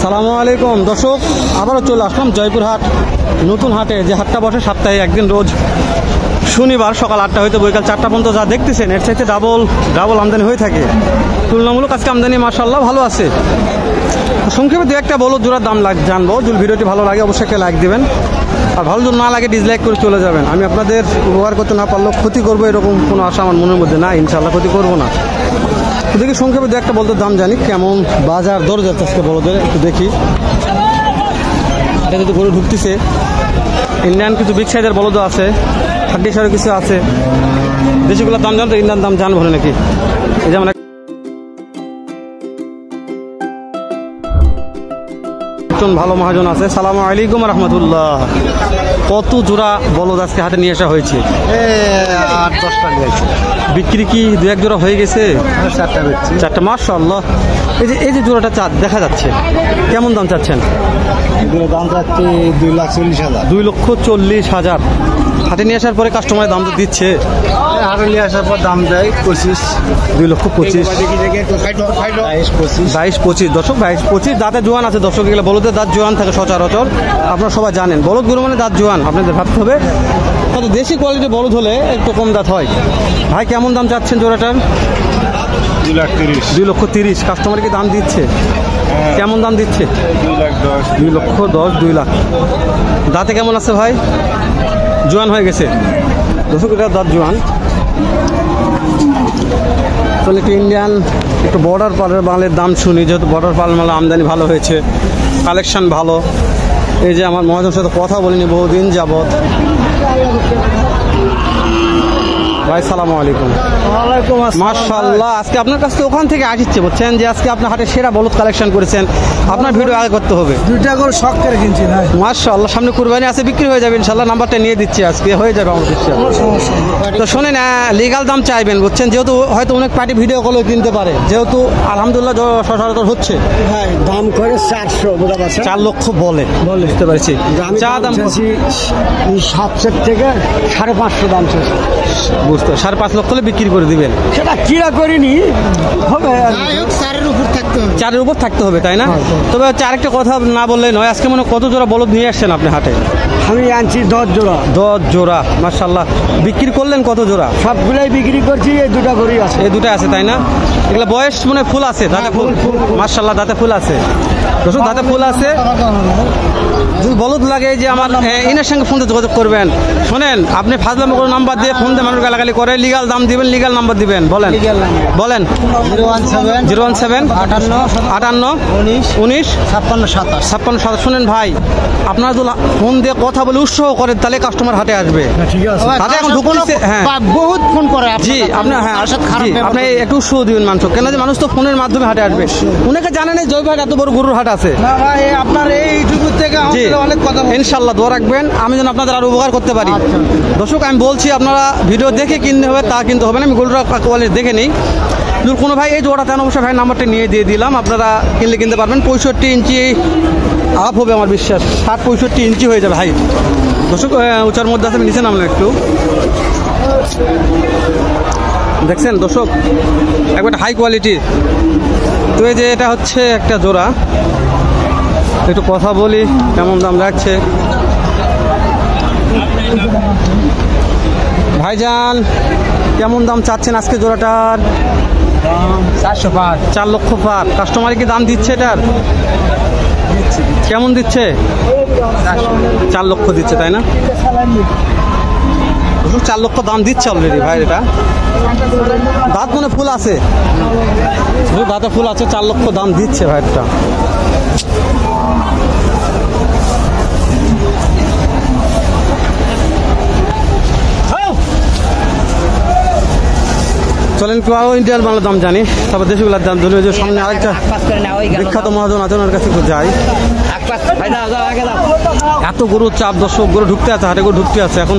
আসসালামু আলাইকুম দর্শক, আবারও চলে আসলাম জয়পুরহাট নতুন হাটে। যে হাটটা বসে সপ্তাহে একদিন, রোজ শনিবার সকাল 8টা হইতে বৈকাল 4টা পর্যন্ত। যা দেখতেছেন এর চাইতে ডাবল আমদানি হয়ে থাকে। তুলনামূলক আজকে আমদানি মাশাআল্লাহ ভালো আছে। সংক্ষেপে দু একটা বলদ জোড়ার দাম জানবো। যদি ভিডিওটি ভালো লাগে অবশ্যই একটা লাইক দেবেন, আর ভালো যদি না লাগে ডিসলাইক করে চলে যাবেন। আমি আপনাদের উপকার করতে না পারলেও ক্ষতি করবো এরকম কোনো আশা আমার মনের মধ্যে না, ইনশাআল্লাহ ক্ষতি করবো না। দেখি সংক্ষেপে দু একটা বলদের দাম জানি, কেমন বাজার দর যাচ্ছে আজকে বলদের একটু দেখি। এটা যদি গরু ঢুকতেছে, ইন্ডিয়ান কিছু বিগ সাইজের বলদ আছে, হাড্ডি সারে কিছু আছে। দেশিগুলোর দাম জানতো, ইন্ডিয়ান দাম জানবো নাকি? এই যেমন ভালো মহাজন আছে। সালামু আলাইকুম রহমতুল্লাহ। কত জোড়া বলদ আজকে হাটে নিয়ে আসা হয়েছে? 8-10টা নিয়েছে। বিক্রি কি দু এক জোড়া হয়ে গেছে? 4টা বেচছি। 4টা মাশাআল্লাহ। এই যে জোড়াটা দেখা যাচ্ছে, কেমন দাম চাচ্ছেন? এগুলো দাম যাচ্ছে 2,40,000। 2,40,000। হাটে নিয়ে আসার পরে কাস্টমার দাম তো দিচ্ছে? হাটে নিয়ে আসার পর দাম দেয় 25। 2,25,000। 22-25 দর্শক, 22-25 দাঁতে জোয়ান আছে দর্শক। এগুলো বলদের দাঁত জোয়ান থাকে সচরাচর, আপনারা সবাই জানেন। বলদ গরু মানে দাঁত জোয়ান, আপনাদের ভাবতে হবে। কত দেশি কোয়ালিটির বলদ হলে একটু কম দাঁত হয়। ভাই কেমন দাম চাচ্ছেন জোড়াটার? 2,30,000। 2,30,000। কাস্টমার কি দাম দিচ্ছে? কেমন দাম দিচ্ছে? 2,10,000। 2,10,000, 2 লাখ। দাঁতে কেমন আছে ভাই? জোয়ান হয়ে গেছে দর্শক, এটা দাঁত জোয়ান। তাহলে একটু ইন্ডিয়ান, একটু বর্ডার পালের মালের দাম শুনি, যেহেতু বর্ডার পাল মালের আমদানি ভালো হয়েছে, কালেকশন ভালো। এই যে আমার মহাজনের সাথে কথা বলিনি বহুদিন যাবত। ভাই সালামু আলাইকুম। ওয়ালাইকুম আসসালাম। মাশাআল্লাহ, আজকে আপনার কাছ থেকে ওখান থেকে আসছে বলছেন যে আজকে আপনার হাটে সেরা বলদ কালেকশন করেছেন। আপনার ভিডিও আগে করতে হবে। 2টা করে শখ করে কিনছি ভাই। মাশাআল্লাহ, সামনে কুরবানি আছে, বিক্রি হয়ে যাবে ইনশাআল্লাহ। নাম্বারটা নিয়ে দিচ্ছি, আজকে হয়ে যাবে আমার বিশ্বাস। তো শোনেন, লিগাল দাম চাইবেন বুঝছেন, যেহেতু হয়তো অনেক পার্টি ভিডিও কলেও কিনতে পারে, যেহেতু আলহামদুলিল্লাহ সচরাচর হচ্ছে। ভাই দাম করে 400, বুঝা পারছেন? 4 লক্ষ বলে, বুঝতে পারছি। চা দাম 700 থেকে 550 দাম চাইছি। বুঝতে 5.5 লক্ষ হলে বিক্রি করে দিবেন। সেটা কিরা করিনি হবে, 4-এর উপর থাকতে হবে, তাই না? তবে আরেকটা কথা না বললে নয়, আজকে মনে কত জোড়া বলদ নিয়ে আসছেন আপনি হাটে? আমি আনছি 10 জোড়া। 10 জোড়া মাশাআল্লাহ। বিক্রি করলেন কত জোড়া? সবগুলাই বিক্রি করছি, এই 2টা করেই আছে। এই 2টা আছে, তাই না? এগুলো বয়স মনে ফুল আছে, দাঁতে ফুল মাশাআল্লাহ, দাঁতে ফুল আছে দর্শক, দাঁতে ফুল আছে। যদি বলদ লাগে যে আমার ইনার সঙ্গে ফোন দিয়ে যোগাযোগ করবেন। শোনেন, আপনি ফাজলামো করে নাম্বার দিয়ে ফোন দিয়ে মানুষ গালাগালি করে, লিগাল দাম দিবেন, লিগাল নাম্বার দিবেন। বলেন 017 58 19 56 57। শোনেন ভাই, আপনারা যদি ফোন দিয়ে কথা বলে উৎসাহ করেন তাহলে কাস্টমার হাটে আসবে। ঠিক আছে, হাটে এখন ঢুকছে, হ্যাঁ বহুত ফোন করে জি, আপনি হ্যাঁ আপনি একটু উৎসাহ দিবেন মানুষ, কেন যে মানুষ তো ফোনের মাধ্যমে হাটে আসবে। অনেকে জানেন এই জয়পুরহাট এত বড় গরুর হাট আছে। না ভাই, আপনার এই ইউটিউব থেকে অনেক কথা ইনশাআল্লাহ দোয়া রাখবেন, আমি যেন আপনাদের আরো উপকার করতে পারি। দর্শক আমি বলছি, আপনারা ভিডিও দেখে কিনতে হবে তা কিনতে হবে না। আমি গরুর কোয়ালিটি দেখে নিই। যদি কোনো ভাই এই জোড়াটা অবশ্যই ভাই নাম্বারটা নিয়ে দিয়ে দিলাম, আপনারা কিনলে কিনতে পারবেন। 65 ইঞ্চি আপ হবে আমার বিশ্বাস, 60-65 ইঞ্চি হয়ে যাবে হাইট। দর্শক উঁচার মধ্যে আছে, নিচে নামলাম একটু, দেখছেন দর্শক একবার হাই কোয়ালিটির। তো এই যে এটা হচ্ছে একটা জোড়া, একটু কথা বলি কেমন দাম রাখছে। ভাইজান কেমন দাম চাচ্ছেন আজকে জোড়াটার? 4 লক্ষ পার। কাস্টমার কি দাম দিচ্ছে এটার? কেমন দিচ্ছে? 4 লক্ষ দিচ্ছে, তাই না? 4 লক্ষ দাম দিচ্ছে অলরেডি ভাই। এটা দাঁত মনে ফুল আছে, দাঁতে ফুল আছে, 4 লক্ষ দাম দিচ্ছে ভাই। এটা চলেন ইন্ডিয়ান বাংলার দাম জানি, তারপর দেশগুলোর দাম জানি। যে সামনে আরেকটা বিখ্যাত মহাজন আছে, ওনার কাছে একটু যাই। এত গরু চাপ দর্শক, গরু ঢুকতে আছে হাটে, গরু ঢুকতে আছে। এখন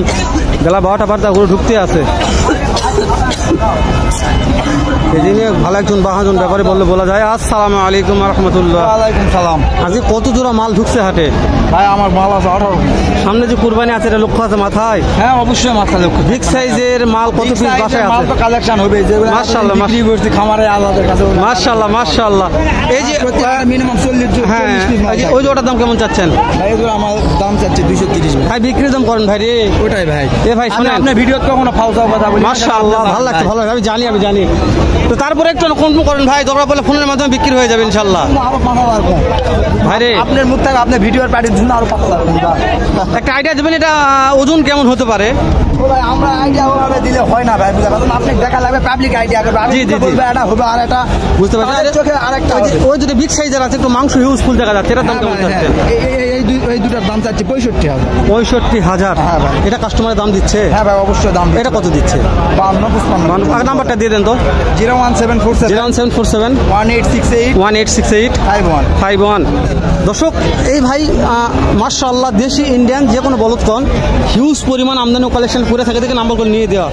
বেলা 12টা বারটা গরু ঢুকতে আছে। এই জন্য ভালো একজন বাহাজন ব্যাপারে বললে বলা যায়। আসসালামু আলাইকুম রহমতুল্লাহ। ওয়ালাইকুম সালাম। আজকে কত জোড়া মাল ঢুকছে হাটে? ভাই আমার মাল আছে 18। সামনে যে কুরবানি আছে এটা লক্ষ্য আছে মাথায়? হ্যাঁ অবশ্যই মাথা লক্ষ্য। বিগ সাইজের মাল কত পিস বাসায় মাল আছে? তো কালেকশন হবে যেগুলো মাশাআল্লাহ, বিক্রি করছি খামারে আলাদের কাছে। মাশাআল্লাহ মাশাআল্লাহ। এই যে মিনিমাম 40 হ্যাঁ ওই যে ওটার দাম কেমন চাচ্ছেন? ভাই এগুলো আমার দাম চাচ্ছে 230 ভাই বিক্রি দাম করেন ভাই রে। ওটাই ভাই। এ ভাই শুনেন আপনি ভিডিও কখনো ফাউসাও কথা বলি? মাশাআল্লাহ ভালো লাগছে ভালো লাগছে, আমি জানি। তো তারপরে একটু কম করেন ভাই, দরকার পড়লে ফোনের মাধ্যমে বিক্রি হয়ে যাবে ইনশাআল্লাহ। আরো পাতা লাগবে ভাই রে আপনার মুখ থেকে আপনি ভিডিওর পার্টির জন্য আরো পাতা লাগবে। একটা আইডিয়া দেবেন এটা ওজন কেমন হতে পারে? ভাই আমরা আইডিয়া ওভাবে দিলে হয় না ভাই, বুঝতে পারছেন? আপনি দেখা লাগবে পাবলিক আইডিয়া করবে। আমি জি, জি, জি। বলবো এটা হবে আর এটা বুঝতে পারছেন? আমাদের চোখে আরেকটা হবে। ওই যদি বিগ সাইজের আছে একটু মাংস হিউজফুল দেখা যাচ্ছে, এটার দাম কেমন চাচ্ছেন? এই দুটার দাম চাচ্ছি 65 হবে। 65,000। হ্যাঁ ভাই। এটা কাস্টমারের দাম দিচ্ছে? হ্যাঁ ভাই অবশ্যই দাম। এটা কত দিচ্ছে? 52 আগে নাম্বারটা দিয়ে দেন তো। 01747 01747 1868 1868 51। 51। দর্শক এই ভাই মাশাআল্লাহ দেশি ইন্ডিয়ান যে কোনো বলদ কন হিউজ পরিমাণ আমদানি কালেকশন করে থাকে, দেখে নাম্বার করে নিয়ে দেওয়া।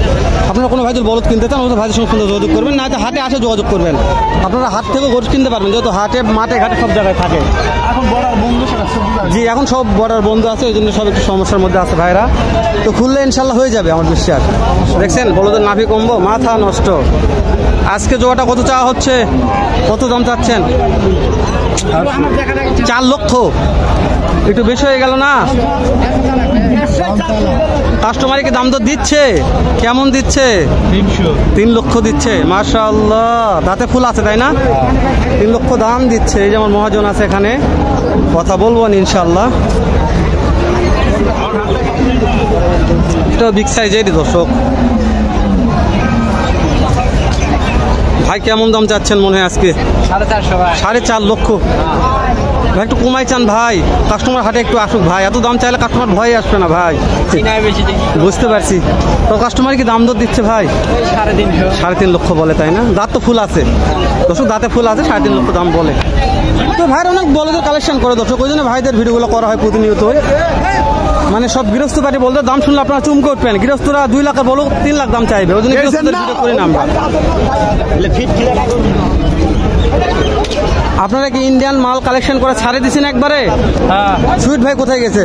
আপনারা কোনো ভাই যদি বলদ কিনতে চান ওদের ভাইদের সঙ্গে ফোনে যোগাযোগ করবেন, না হাটে আসে যোগাযোগ করবেন। আপনারা হাট থেকে গরু কিনতে পারবেন, যেহেতু হাটে মাঠে ঘাটে সব জায়গায় থাকে। এখন বড় বন্ধু সেটা জি এখন সব বর্ডার বন্ধু আছে, ওই জন্য সব একটু সমস্যার মধ্যে আছে ভাইরা। তো খুললে ইনশাল্লাহ হয়ে যাবে আমার বিশ্বাস। দেখছেন বলদের নাভি কমবো মাথা নষ্ট। আজকে জোয়াটা কত চাওয়া হচ্ছে, কত দাম চাচ্ছেন? 4 লক্ষ। একটু বেশি হয়ে গেল না? কাস্টমারকে কি দাম তো দিচ্ছে? কেমন দিচ্ছে? 3 লক্ষ দিচ্ছে। মাশাআল্লাহ দাঁতে ফুল আছে তাই না? 3 লক্ষ দাম দিচ্ছে। এই যেমন মহাজন আছে এখানে, কথা বলবো ইনশাআল্লাহ। এটা বিগ সাইজেরই দর্শক। ভাই কেমন দাম চাচ্ছেন মনে হয় আজকে? 4.5 লক্ষ। ভাই একটু কমাই চান ভাই, কাস্টমার হাটে একটু আসুক ভাই। এত দাম চাইলে কাস্টমার ভয় আসবে না ভাই। বুঝতে পারছি। তো কাস্টমার কি দাম দর দিচ্ছে ভাই? 3.5 লক্ষ বলে তাই না? দাঁত তো ফুল আছে দর্শক, দাঁতে ফুল আছে, 3.5 লক্ষ দাম বলে। তো ভাইয়ের অনেক বলদের কালেকশন করে দর্শক, ওই জন্য ভাইদের ভিডিওগুলো করা হয় প্রতিনিয়ত। মানে সব গৃহস্থ পার্টি বলতে দাম শুনলে আপনারা চুমকে উঠবেন। গৃহস্থরা 2 লাখের বলো 3 লাখ দাম চাইবে, ওই জন্য গৃহস্থদের ভিডিও করে না আমরা। আপনারা কি ইন্ডিয়ান মাল কালেকশন করে ছাড়ে দিচ্ছেন একবারে? সুইট ভাই কোথায় গেছে?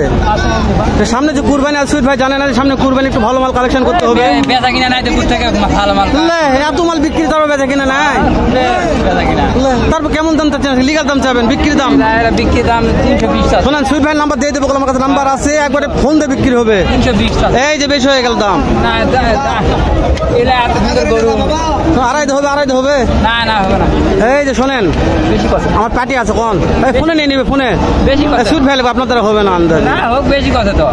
সামনে যে কুরবানি আর সুইট ভাই জানে না যে সামনে কুরবানি একটু ভালো মাল কালেকশন করতে হবে। বেচা কিনা নাই তো থেকে ভালো মাল এত মাল বিক্রি তারপর বেচা কিনা নাই। তারপর কেমন দাম চাচ্ছেন? লিগাল দাম চাবেন? বিক্রির দাম? বিক্রির দাম 320 টাকা। শোনেন সুইট ভাই নাম্বার দিয়ে দেবো, আমার কাছে নাম্বার আছে, একবারে ফোন দিয়ে বিক্রি হবে। 320 টাকা। এই যে বেশি হয়ে গেল দাম। না এলা এত সুন্দর গরু। 2.5 হবে? না হবে না। এই যে শোনেন বেশি কথা। আমার পার্টি আছে কোন ফোনে নিয়ে নিবে, ফোনে বেশি কথা। সুইট ভাই আপনার দ্বারা হবে না আন্দাজ। না হোক বেশি কথা তো।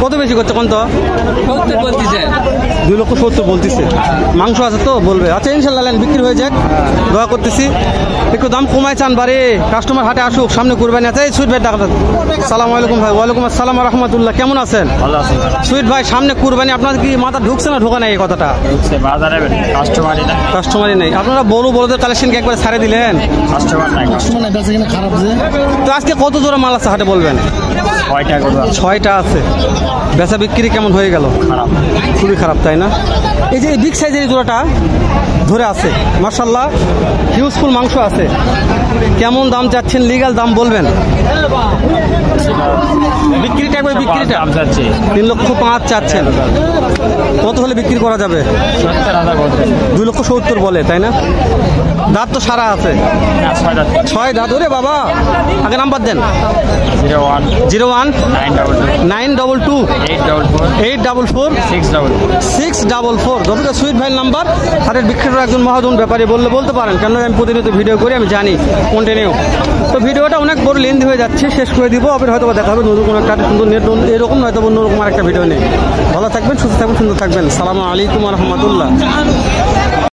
কত বেশি করছে কোন? তো 70 বলতিছে। 2,70,000 বলতেছে। মাংস আছে তো বলবে। আচ্ছা ইনশাল্লাহ বিক্রি হয়ে যাক, দোয়া করতেছি। একটু দাম কমাই চান বারে, কাস্টমার হাটে আসুক, সামনে কুরবানি আছে। এই সুইট ভাই ডাক্তার সালাম আলাইকুম ভাই। ওয়ালাইকুম আসসালাম রহমতুল্লাহ। কেমন আছেন? ভালো আছি। সুইট ভাই সামনে কুরবানি, আপনার কি মাথা ঢুকছে না ঢোকা নাই এই কথাটা? বাজারে কাস্টমারই নাই। কাস্টমারই নেই। আপনারা বড়দের কালেকশন কি একবার ছাড়ে দিলেন? কাস্টমার নাই। তো আজকে কত জোড়া মাল আছে হাটে বলবেন? 6টা গরু আছে। 6টা আছে। বেচা বিক্রি কেমন হয়ে গেল? খারাপ। খুবই খারাপ তাই না? এই যে বিগ সাইজের জোড়াটা ধরে আছে মাশাআল্লাহ, হিউজফুল মাংস আছে। কেমন দাম চাচ্ছেন? লিগ্যাল দাম বলবেন। বিক্রিটা একবার বিক্রিটা দাম যাচ্ছে 3,05,000 চাচ্ছেন। কত হলে বিক্রি করা যাবে? 70,000 বলছে। 2,70,000 বলে তাই না? দাঁত তো সারা আছে। না 6টা। 6 দাঁত। ওরে বাবা, আগে নাম্বার দেন। 01 01 922 922 844 844 644। দর্শক সুইট ভাইয়ের নাম্বার। হাটের বিক্রেতার একজন মহাজন ব্যাপারী বললে বলতে পারেন, কেন আমি প্রতিনিয়ত ভিডিও করি, আমি জানি কন্টিনিউ। তো ভিডিওটা অনেক বড় লেন্থ হয়ে যাচ্ছে, শেষ করে দিব। আবার হয়তো দেখা হবে নতুন কোনো একটা সুন্দর নেট এরকম, হয়তো অন্যরকম আর একটা ভিডিও নেই। ভালো থাকবেন, সুস্থ থাকবেন, সুন্দর থাকবেন। সালামু আলাইকুম রহমতুল্লাহ।